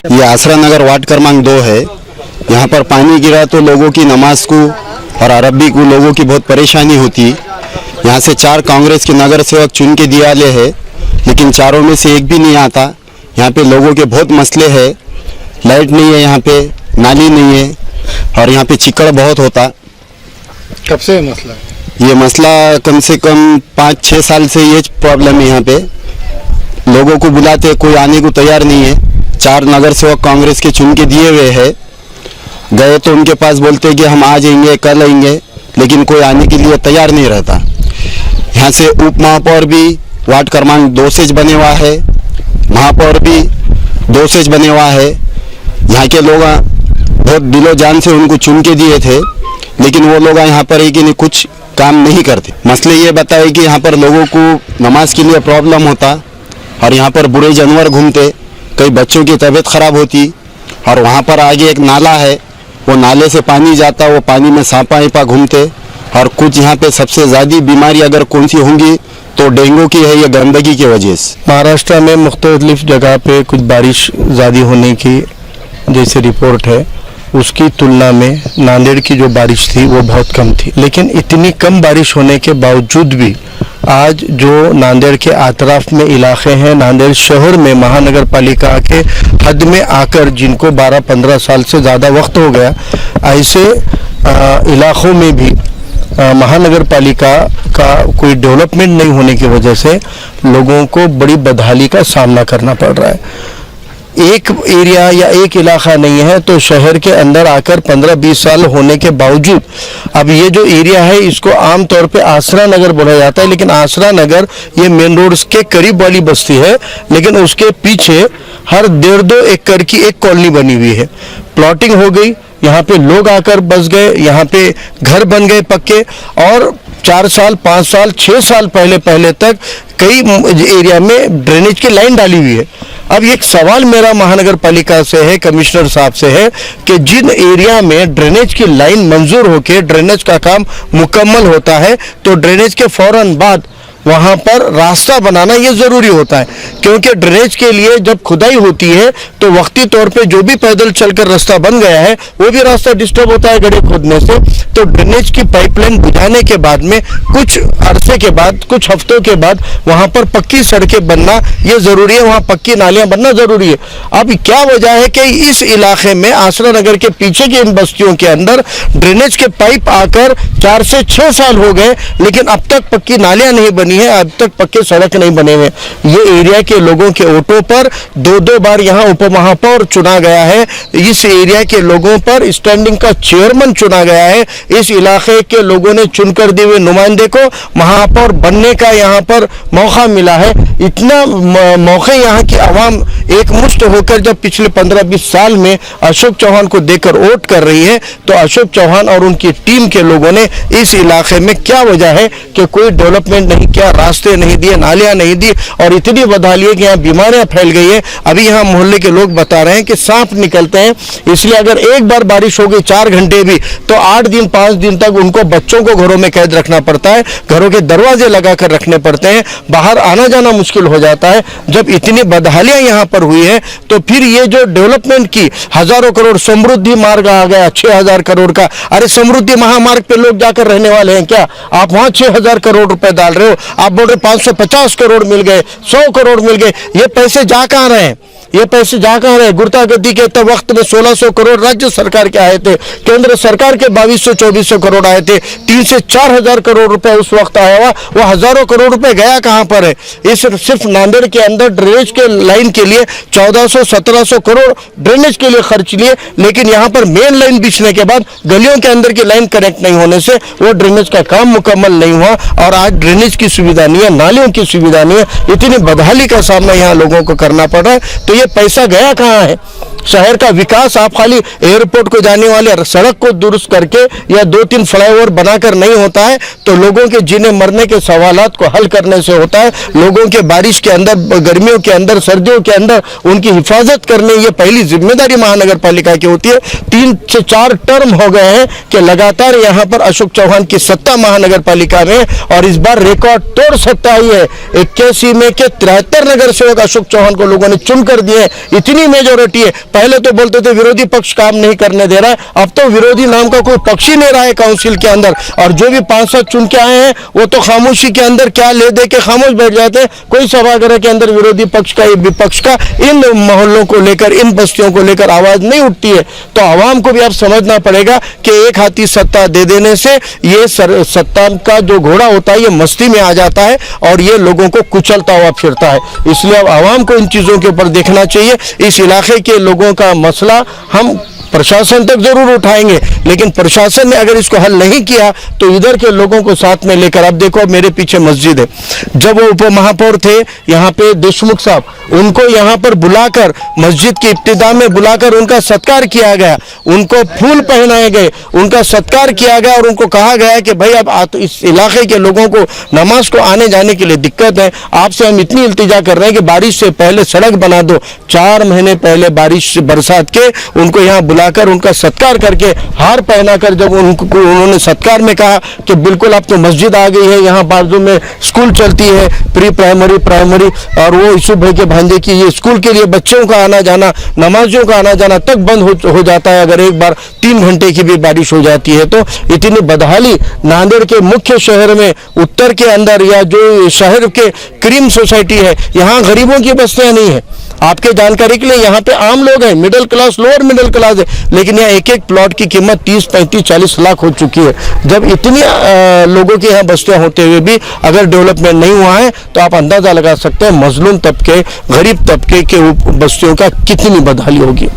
ये आसरा नगर वार्ड क्रमांक 2 है। यहाँ पर पानी गिरा तो लोगों की नमाज को और अरबी को लोगों की बहुत परेशानी होती। यहाँ से 4 कांग्रेस के नगर सेवक चुन के दिया ले है, लेकिन चारों में से एक भी नहीं आता। यहाँ पे लोगों के बहुत मसले है, लाइट नहीं है, यहाँ पे नाली नहीं है और यहाँ पे चिकड़ बहुत होता। कब से मसला? ये मसला कम से कम 5-6 साल से ये प्रॉब्लम है। यहाँ पे लोगों को बुलाते, कोई आने को तैयार नहीं है। 4 नगर सेवक कांग्रेस के चुन के दिए हुए हैं, गए तो उनके पास बोलते कि हम आ जाएंगे, कल आएंगे, लेकिन कोई आने के लिए तैयार नहीं रहता। यहाँ से उप महापौर भी वार्ड क्रमांक 2 से बने हुआ है, महापौर भी 2 से बने हुआ है। यहाँ के लोग बहुत दिलो जान से उनको चुन के दिए थे, लेकिन वो लोग यहाँ पर है कि नहीं, कुछ काम नहीं करते। मसले ये बताए कि यहाँ पर लोगों को नमाज के लिए प्रॉब्लम होता और यहाँ पर बुरे जानवर घूमते, कई बच्चों की तबीयत खराब होती। और वहाँ पर आगे एक नाला है, वो नाले से पानी जाता, वो पानी में सांपा ईपा घूमते। और कुछ यहाँ पे सबसे ज़्यादा बीमारी अगर कौन सी होंगी तो डेंगू की है, ये गंदगी की वजह से। महाराष्ट्र में मुख्तलिफ जगह पे कुछ बारिश ज़्यादा होने की जैसे रिपोर्ट है, उसकी तुलना में नांदेड़ की जो बारिश थी वो बहुत कम थी। लेकिन इतनी कम बारिश होने के बावजूद भी आज जो नांदेड़ के आतराफ में इलाके हैं, नांदेड़ शहर में महानगर पालिका के हद में आकर जिनको 12-15 साल से ज़्यादा वक्त हो गया, ऐसे इलाकों में भी महानगर पालिका का कोई डेवलपमेंट नहीं होने की वजह से लोगों को बड़ी बदहाली का सामना करना पड़ रहा है। एक एरिया या एक इलाका नहीं है तो शहर के अंदर आकर 15-20 साल होने के बावजूद अब ये जो एरिया है इसको आम तौर पे आसरा नगर बोला जाता है, लेकिन आसरा नगर ये मेन रोड के करीब वाली बस्ती है, लेकिन उसके पीछे हर 1.5-2 एकड़ की एक कॉलोनी बनी हुई है। प्लॉटिंग हो गई, यहाँ पे लोग आकर बस गए, यहाँ पे घर बन गए पक्के, और 4 साल 5 साल 6 साल पहले तक कई एरिया में ड्रेनेज की लाइन डाली हुई है। अब एक सवाल मेरा महानगर पालिका से है, कमिश्नर साहब से है कि जिन एरिया में ड्रेनेज की लाइन मंजूर होकर ड्रेनेज का काम मुकम्मल होता है तो ड्रेनेज के फौरन बाद वहाँ पर रास्ता बनाना ये ज़रूरी होता है, क्योंकि ड्रेनेज के लिए जब खुदाई होती है तो वक्ती तौर पे जो भी पैदल चलकर रास्ता बन गया है वो भी रास्ता डिस्टर्ब होता है गड्ढे खोदने से। तो ड्रेनेज की पाइपलाइन बुझाने के बाद में कुछ अरसे के बाद, कुछ हफ्तों के बाद वहाँ पर पक्की सड़कें बनना ये ज़रूरी है, वहाँ पक्की नालियाँ बनना ज़रूरी है। अब क्या वजह है कि इस इलाके में आसरा नगर के पीछे की इन बस्तियों के अंदर ड्रेनेज के पाइप आकर 4 से 6 साल हो गए, लेकिन अब तक पक्की नालियाँ नहीं बनी है, अब तक पक्के सड़क नहीं बने हुए। ये एरिया के लोगों के वोटों पर 2-2 बार यहाँ उप महापौर चुना गया है, इस एरिया के लोगों पर स्टैंडिंग का चेयरमैन चुना गया है, इस इलाके के लोगों ने चुनकर दिए हुए नुमाइंदे को महापौर बनने का यहाँ पर मौका मिला है। इतना मौके यहाँ की आवाम एक मुश्त होकर जब पिछले 15-20 साल में अशोक चौहान को देकर वोट कर रही है, तो अशोक चौहान और उनकी टीम के लोगों ने इस इलाके में क्या वजह है कि कोई डेवलपमेंट नहीं किया, रास्ते नहीं दिए, नालियां नहीं दी, और इतनी बदहाली है कि यहाँ बीमारियां फैल गई है। अभी यहाँ मोहल्ले के लोग बता रहे हैं कि सांप निकलते हैं, इसलिए अगर एक बार बारिश हो गई 4 घंटे भी तो 8 दिन 5 दिन तक उनको बच्चों को घरों में कैद रखना पड़ता है, घरों के दरवाजे लगाकर रखने पड़ते हैं, बाहर आना जाना मुश्किल हो जाता है। जब इतनी बदहालियां यहाँ पर हुई है तो फिर ये जो डेवलपमेंट की हजारों करोड़ समृद्धि मार्ग आ गया 6000 करोड़ का, अरे समृद्धि महामार्ग पे लोग जाकर रहने वाले हैं क्या? आप वहां 6000 करोड़ रुपए डाल रहे हो, आप बोल रहे 550 करोड़ मिल गए, 100 करोड़ मिल गए, ये पैसे जा कहाँ रहे हैं? ये पैसे जा कहाँ रहे? गुर्तागद्दी के तब वक्त में 1600 करोड़ राज्य सरकार के आए थे, केंद्र सरकार के 2200-2400 करोड़ आए थे, 3 से 4000 करोड़ रुपए उस वक्त आया हुआ, वो हजारों करोड़ रुपए गया कहाँ पर है? इस सिर्फ नांदेड़ के अंदर ड्रेनेज के लाइन के लिए 1400-1700 करोड़ ड्रेनेज के लिए खर्च लिए, लेकिन यहाँ पर मेन लाइन बिछने के बाद गलियों के अंदर की लाइन कनेक्ट नहीं होने से वो ड्रेनेज का काम मुकम्मल नहीं हुआ, और आज ड्रेनेज की सुविधा नहीं है, नालियों की सुविधा नहीं है, इतनी बदहाली का सामना यहाँ लोगों को करना पड़ रहा है। तो ये पैसा गया कहाँ है? शहर का विकास आप खाली एयरपोर्ट को जाने वाले सड़क को दुरुस्त करके या 2-3 फ्लाईओवर बनाकर नहीं होता है, तो लोगों के जीने मरने के सवालात को हल करने से होता है। लोगों के बारिश के अंदर, गर्मियों के अंदर, सर्दियों के अंदर उनकी हिफाजत करने ये पहली जिम्मेदारी महानगर पालिका की होती है। 3 से 4 टर्म हो गए हैं कि लगातार यहाँ पर अशोक चौहान की सत्ता महानगर पालिका में, और इस बार रिकॉर्ड तोड़ सत्ता आई है। 81 में के 73 नगर सेवक अशोक चौहान को लोगों ने चुनकर दिए, इतनी मेजोरिटी है। पहले तो बोलते थे विरोधी पक्ष काम नहीं करने दे रहा है, अब तो विरोधी नाम का कोई पक्ष ही नहीं रहा है काउंसिल के अंदर। और जो भी 5-7 चुन के आए हैं वो तो खामोशी के अंदर क्या ले दे के खामोश बैठ जाते हैं। कोई सभागृह के अंदर विरोधी पक्ष का, विपक्ष का इन मोहल्लों को लेकर, इन बस्तियों को लेकर आवाज नहीं उठती है। तो आवाम को भी अब समझना पड़ेगा कि एक हाथी सत्ता दे देने से ये सत्ता का जो घोड़ा होता है ये मस्ती में आ जाता है और ये लोगों को कुचलता हुआ फिरता है। इसलिए अब आवाम को इन चीजों के ऊपर देखना चाहिए। इस इलाके के लोगों का मसला हम प्रशासन तक जरूर उठाएंगे, लेकिन प्रशासन ने अगर इसको हल नहीं किया तो इधर के लोगों को साथ में लेकर, अब देखो मेरे पीछे मस्जिद है, जब वो उप महापौर थे यहाँ पे देशमुख साहब, उनको यहाँ पर बुलाकर मस्जिद की इब्तिदा में बुलाकर उनका सत्कार किया गया, उनको फूल पहनाए गए, उनका सत्कार किया गया और उनको कहा गया कि भाई अब इस इलाके के लोगों को नमाज को आने जाने के लिए दिक्कत है, आपसे हम इतनी इल्तिजा कर रहे हैं कि बारिश से पहले सड़क बना दो। 4 महीने पहले बारिश बरसात के उनको यहाँ बुलाकर उनका सत्कार करके हार पहनाकर जब उन्होंने सत्कार में कहा कि बिल्कुल अब तो मस्जिद आ गई है, यहाँ बाजू में स्कूल चलती है, प्री प्राइमरी, प्राइमरी, और वो यूसुफ भाई के भांजे की ये स्कूल के लिए बच्चों का आना जाना, नमाजियों का आना जाना तक बंद हो जाता है अगर एक बार 3 घंटे की भी बारिश हो जाती है। तो इतनी बदहाली नांदेड़ के मुख्य शहर में, उत्तर के अंदर या जो शहर के क्रीम सोसाइटी है, यहाँ गरीबों की बस्तियां नहीं है। आपके जानकारी के लिए यहाँ पे आम लोग हैं, middle class, lower middle class है, लेकिन यहाँ एक प्लॉट की कीमत 30, 35, 40 लाख हो चुकी है। जब इतनी लोगों के यहाँ बस्तियां होते हुए भी अगर डेवलपमेंट नहीं हुआ है तो आप अंदाजा लगा सकते हैं मजलूम तबके, गरीब तबके के बस्तियों का कितनी बदहाली होगी।